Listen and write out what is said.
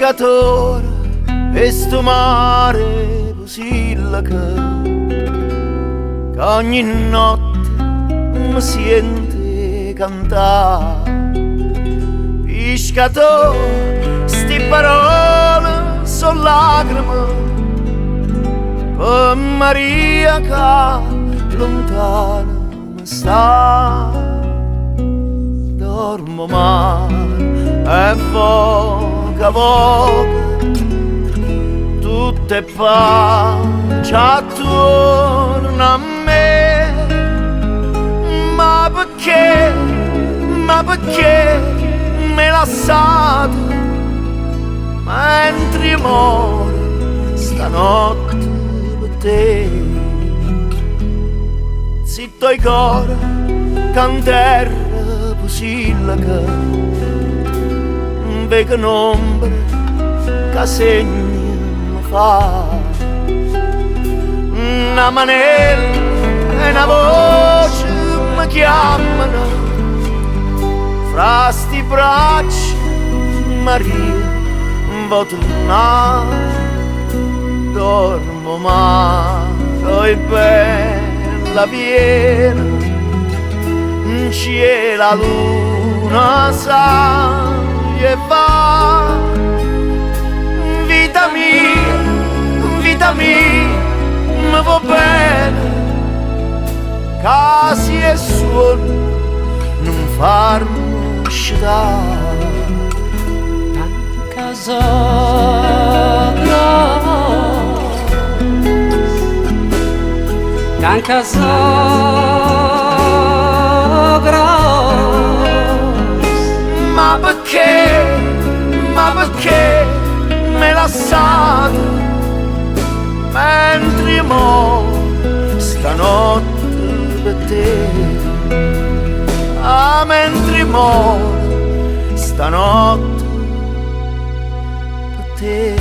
pescatore e sto mare Posillica che ogni notte mi sente cantare. Pescatore, sti parole sono lacrime per Maria che lontana mi sta. Dormo male e voca tutte pace attorno a me. Ma perché me lasciate mentre muore stanotte per te? Zitto i cori canterra Posillica, vedo un'ombra che segna mi fa. Una manella e una voce mi chiamano fra sti bracci. Maria, vuoi tornare? Dormo male e bella piena, c'è la luna sale e va. Vita mia, mi va bene, casi e suoni non farmi scedare. Casa Ma perché me lasciate mentre muore stanotte per te? Ah, mentre muore stanotte per te.